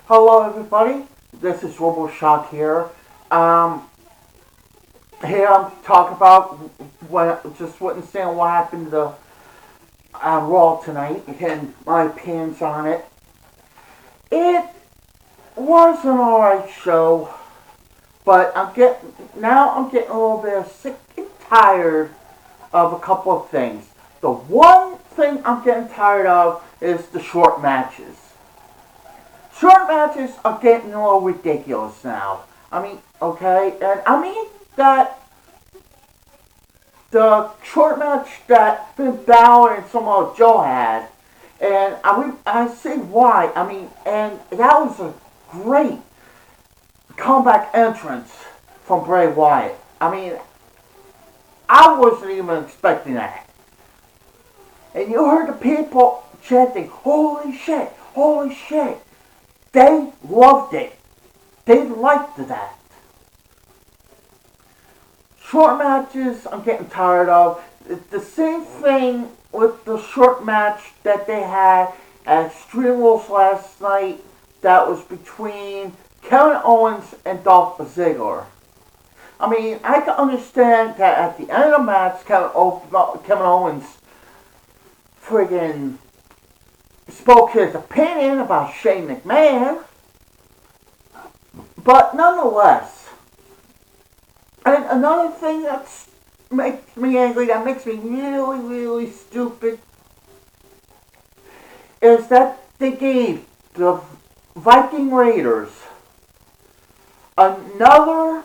Hello, everybody. This is RoboShock here. Um, Here I'm talking about just witnessing what happened to Raw tonight and my opinions on it. It was an alright show, but I'm getting a little bit sick and tired of a couple of things. The one thing I'm getting tired of is the short matches. Short matches are getting a little ridiculous now. Okay, and I mean that the short match that Finn Balor and Samoa Joe had, and I see why. And that was a great comeback entrance from Bray Wyatt. I wasn't even expecting that. And you heard the people chanting, "Holy shit! Holy shit!" They loved it. They liked that. Short matches, I'm getting tired of. It's the same thing with the short match that they had at Extreme Rules last night that was between Kevin Owens and Dolph Ziggler. I can understand that at the end of the match, Kevin Owens friggin' spoke his opinion about Shane McMahon, but nonetheless, and another thing that makes me angry, that makes me really, really stupid, is that they gave the Viking Raiders another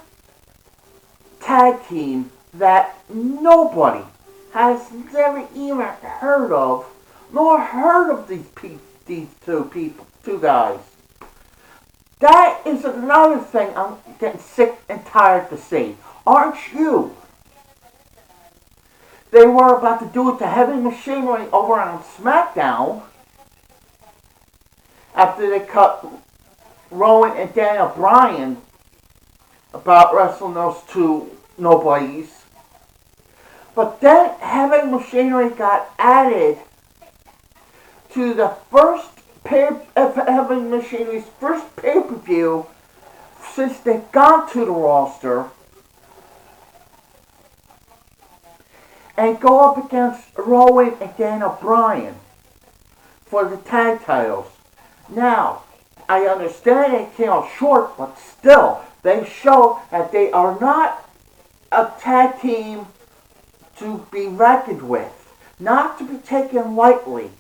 tag team that nobody has never even heard of, nor heard of these two guys. That is another thing I'm getting sick and tired to see. Aren't you? They were about to do it to Heavy Machinery over on SmackDown after they cut Rowan and Daniel Bryan about wrestling those two nobodies. But then Heavy Machinery got added to the Heavy Machinery's first pay-per-view since they got to the roster, and go up against Rowan and Daniel Bryan for the tag titles. Now, I understand they came out short, but still, they show that they are not a tag team to be reckoned with, not to be taken lightly.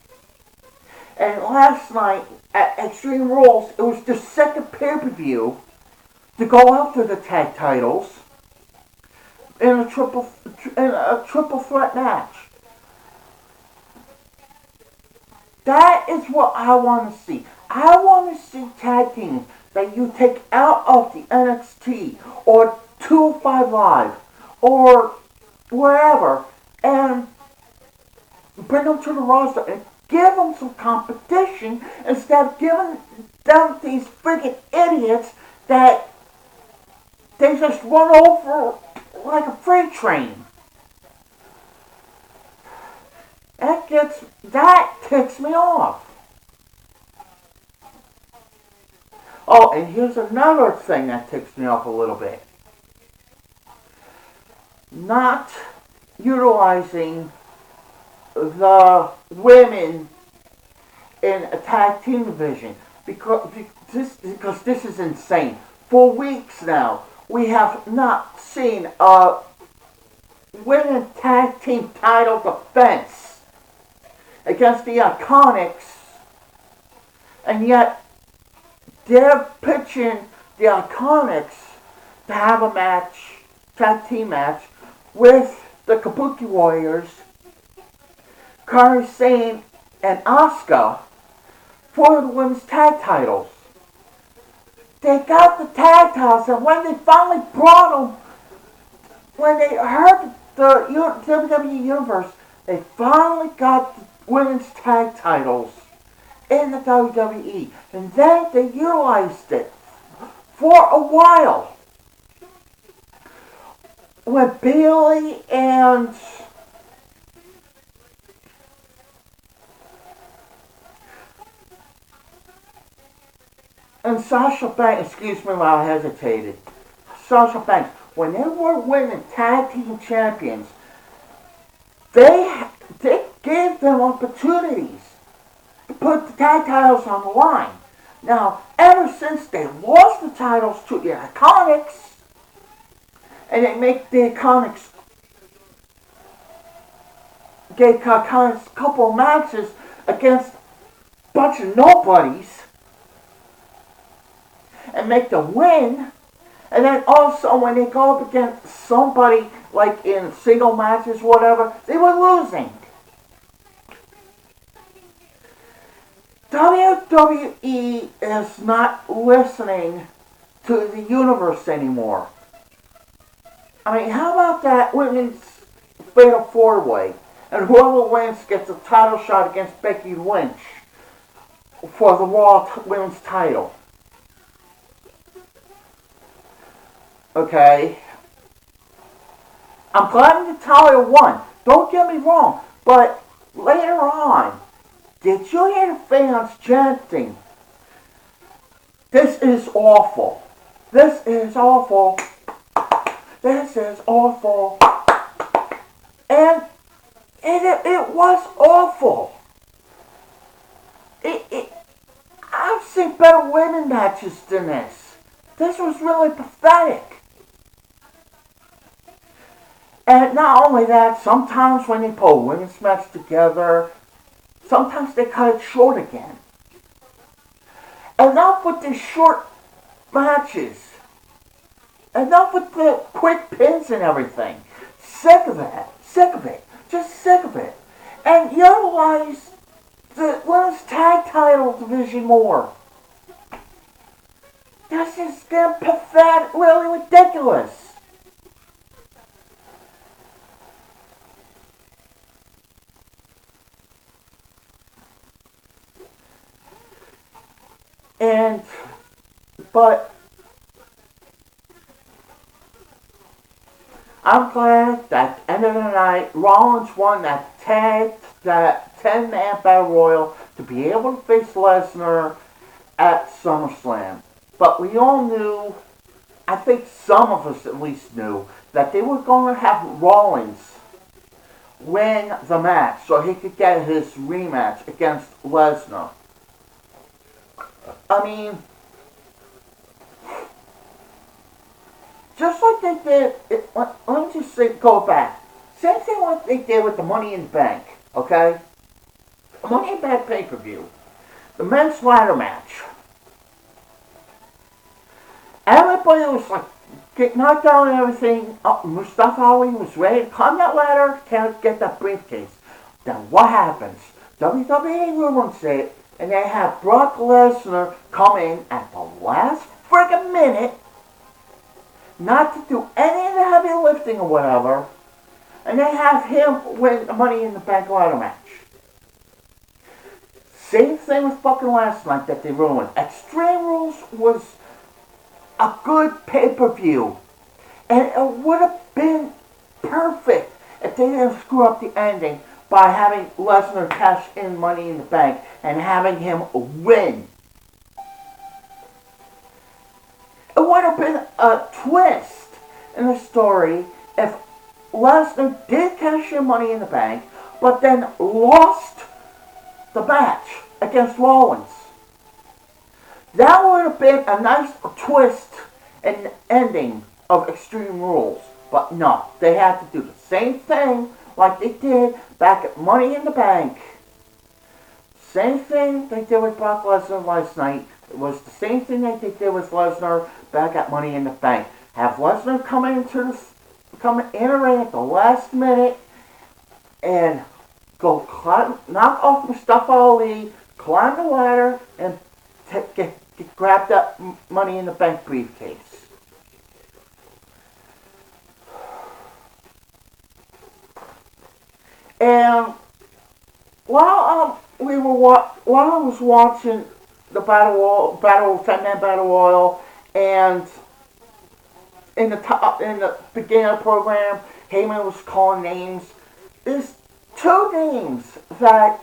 And last night at Extreme Rules, it was the second pay-per-view to go after the tag titles in a triple threat match. That is what I want to see. I want to see tag teams that you take out of the NXT or 205 Live or wherever and bring them to the roster and give them some competition instead of giving them these freaking idiots that they just run over like a freight train. That ticks me off. Oh, and here's another thing that ticks me off a little bit. Not utilizing the women in a tag team division because this is insane. For weeks now, we have not seen a women tag team title defense against the Iconics, and yet they're pitching the Iconics to have a tag team match, with the Kabuki Warriors, Kairi Sane, and Asuka for the women's tag titles. They got the tag titles, and when they finally brought them, when they heard the WWE Universe, they finally got the women's tag titles in the WWE. And then they utilized it for a while. When Bayley and and Sasha Banks, excuse me while I hesitated. Sasha Banks, when they were winning tag team champions, they gave them opportunities to put the tag titles on the line. Now, ever since they lost the titles to the Iconics, and they make the Iconics gave Iconics a couple of matches against a bunch of nobodies and make them win. And then also when they go up against somebody like in single matches, whatever, they were losing. WWE is not listening to the universe anymore. I mean, how about that women's fatal four-way? And whoever wins gets a title shot against Becky Lynch for the Raw Women's title. Okay. I'm glad Natalya won. Don't get me wrong. But later on, did you hear the fans chanting, "This is awful. This is awful. This is awful." And it was awful. I've seen better women matches than this. This was really pathetic. And not only that, sometimes when they put a women's match together, sometimes they cut it short again. Enough with these short matches. Enough with the quick pins and everything. Sick of that. Sick of it. Just sick of it. And utilize the women's tag title division more. This is damn pathetic, really ridiculous. But I'm glad that at the end of the night, Rollins won that 10-man battle royal to be able to face Lesnar at SummerSlam. But we all knew, I think some of us at least knew, that they were going to have Rollins win the match so he could get his rematch against Lesnar. I mean, just like they did, let me just say, go back. Same thing like they did with the Money in the Bank, okay? Money in the Bank pay-per-view. The men's ladder match. Everybody was like, get knocked down and everything. Mustafa Ali was ready to climb that ladder to get that briefcase. Then what happens? WWE ruins it, and they have Brock Lesnar come in at the last friggin' minute, not to do any of the heavy lifting or whatever, and they have him win the Money in the Bank ladder match. Same thing with fucking last night that they ruined. Extreme Rules was a good pay-per-view, and it would have been perfect if they didn't screw up the ending by having Lesnar cash in Money in the Bank and having him win. It would have been a twist in the story if Lesnar did cash in Money in the Bank, but then lost the match against Rollins. That would have been a nice twist and ending of Extreme Rules. But no, they had to do the same thing like they did back at Money in the Bank. Same thing they did with Brock Lesnar last night. It was the same thing that they did with Lesnar back at Money in the Bank. Have Lesnar come in a ring at the last minute and go knock off Mustafa Ali, climb the ladder, and grab that Money in the Bank briefcase. And while I was watching the 10-man battle royal, and in the beginning of the program, Heyman was calling names. There's two names that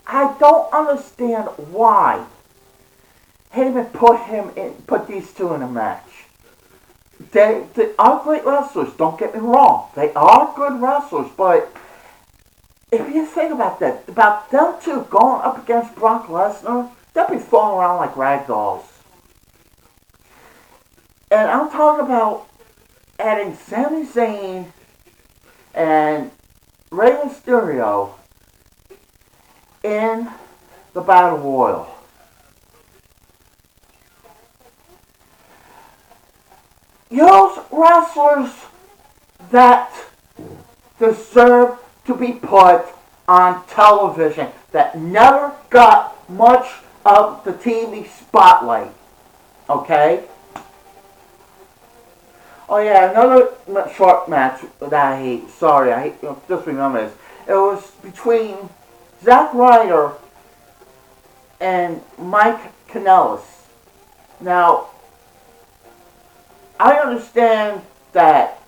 I don't understand why Heyman put these two in a match. They are great wrestlers, don't get me wrong. They are good wrestlers, but if you think about that, about them two going up against Brock Lesnar, they'll be falling around like rag dolls. And I'm talking about adding Sami Zayn and Rey Mysterio in the Battle Royal. Those wrestlers that deserve to be put on television, that never got much of the TV spotlight. Okay? Oh yeah, another short match that I hate. Sorry, I hate, just remember this. It was between Zack Ryder and Mike Kanellis. Now, I understand that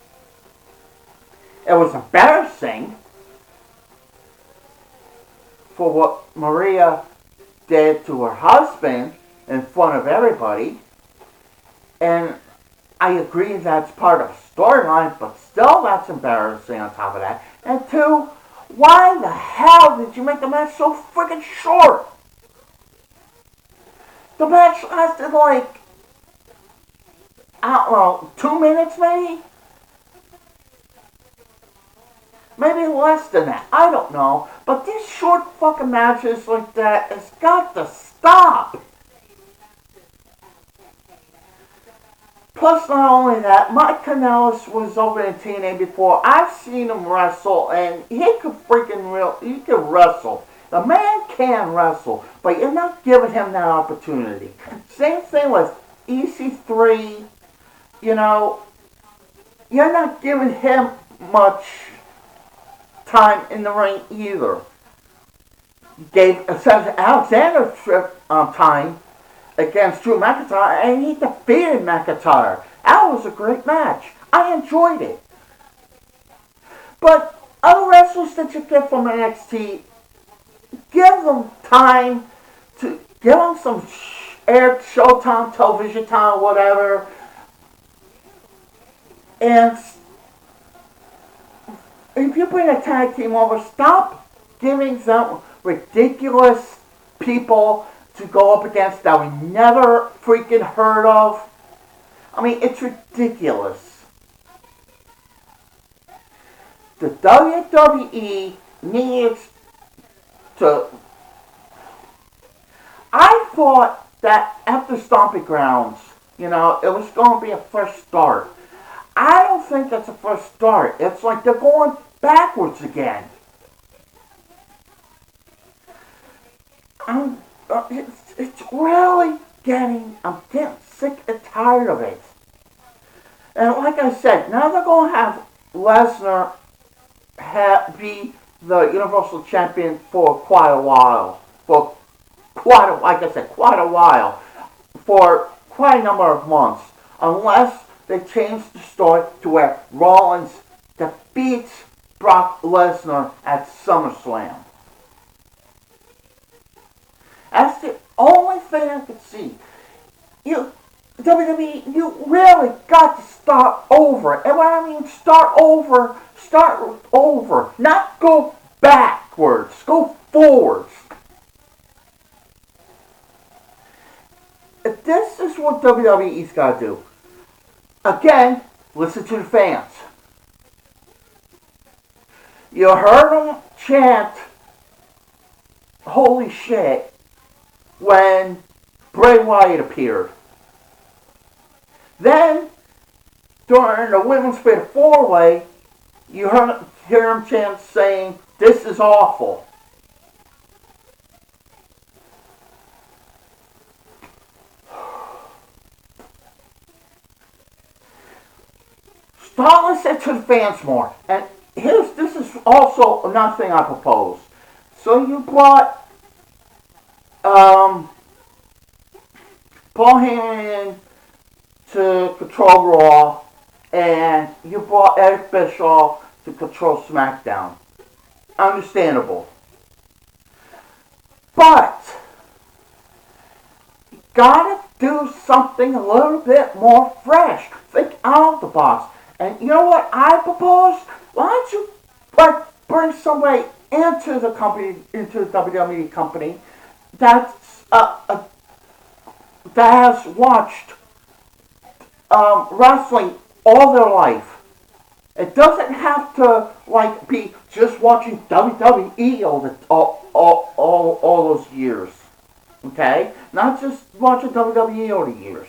it was embarrassing for what Maria did to her husband in front of everybody. And I agree that's part of the storyline, but still that's embarrassing on top of that. And two, why the hell did you make the match so freaking short? The match lasted like, I don't know, 2 minutes maybe? Maybe less than that. I don't know. But these short fucking matches like that has got to stop. Plus, not only that, Mike Kanellis was over in TNA before. I've seen him wrestle, and he could wrestle. The man can wrestle, but you're not giving him that opportunity. Same thing with EC3. You know, you're not giving him much time in the ring either. Gave Alexander time against Drew McIntyre, and he defeated McIntyre. That was a great match. I enjoyed it. But other wrestlers that you get from NXT, give them time to give them some air showtime, television time, whatever. And if you bring a tag team over, stop giving them ridiculous people to go up against that we never freaking heard of. I mean, it's ridiculous. The WWE needs to... I thought that after Stomping Grounds, it was going to be a fresh start. I don't think that's a fresh start. It's like they're going backwards again. It's really I'm getting sick and tired of it. And like I said, now they're going to have Lesnar be the Universal Champion for quite a while. For quite a while. For quite a number of months. Unless they change the story to where Rollins defeats Brock Lesnar at SummerSlam. That's the only thing I could see. WWE, you really got to start over. And when I mean start over, not go backwards, go forwards. If this is what WWE's got to do, again, listen to the fans. You heard them chant, holy shit, when Bray Wyatt appeared. Then, during the Women's Fatal 4-Way, you hear them chant saying, this is awful. Start listening to the fans more. And this is also another thing I propose. So you brought Paul Heyman in to control Raw, and you brought Eric Bischoff to control SmackDown. Understandable. But gotta do something a little bit more fresh. Think out of the box. And you know what I propose? Why don't you bring somebody into the company, into the WWE company that's that has watched wrestling all their life. It doesn't have to like be just watching WWE all those years. Okay? Not just watching WWE all the years.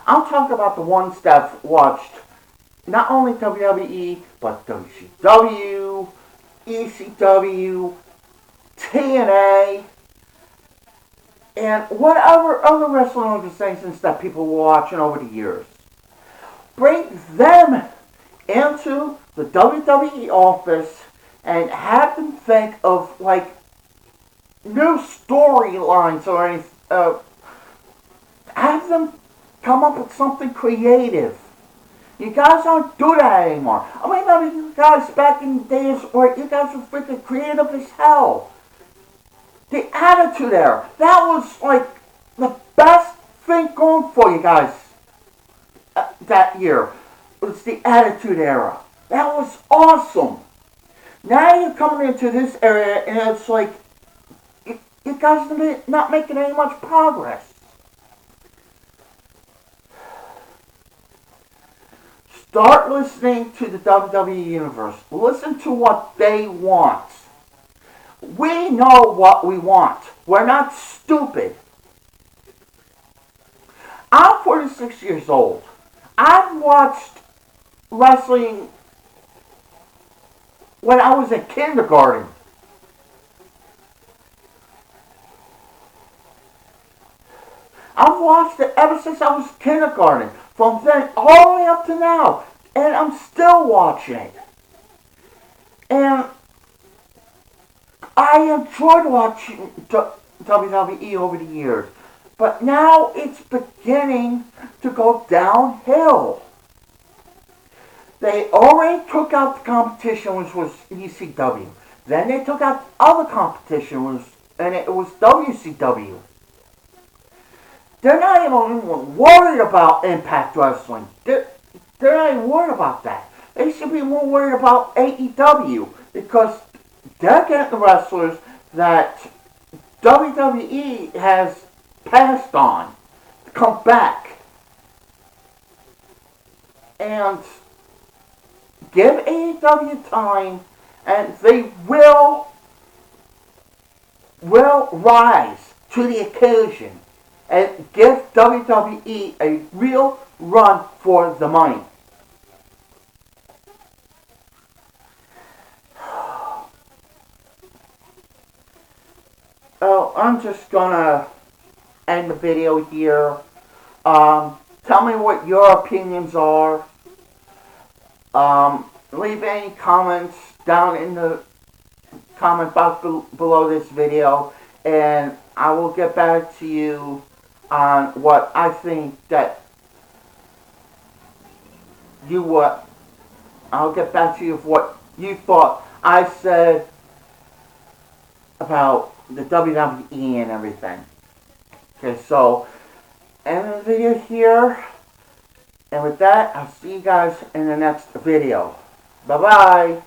I'm talking about the ones that watched not only WWE, but WCW, ECW, TNA, and whatever other wrestling organizations that people were watching over the years. Bring them into the WWE office and have them think of like new storylines or anything. Have them come up with something creative. You guys don't do that anymore. I mean, you guys back in the days where you guys were freaking creative as hell. The Attitude Era, that was like the best thing going for you guys that year. It was the Attitude Era. That was awesome. Now you're coming into this area and it's like, you guys are not making any much progress. Start listening to the WWE Universe. Listen to what they want. We know what we want. We're not stupid. I'm 46 years old. I've watched wrestling when I was in kindergarten. I've watched it ever since I was kindergarten. From then all the way up to now. And I'm still watching it. And I enjoyed watching WWE over the years. But now it's beginning to go downhill. They already took out the competition, which was ECW. Then they took out the other competition, and it was WCW. They're not even worried about Impact Wrestling. They're not even worried about that. They should be more worried about AEW because they're getting the wrestlers that WWE has passed on to come back. And give AEW time and they will rise to the occasion and give WWE a real run for the money. Oh, I'm just gonna end the video here. Tell me what your opinions are. Leave any comments down in the comment box below this video, and I will get back to you on what I think that I'll get back to you with what you thought I said about the WWE and everything. Okay, so end the video here, and with that, I'll see you guys in the next video. Bye-bye.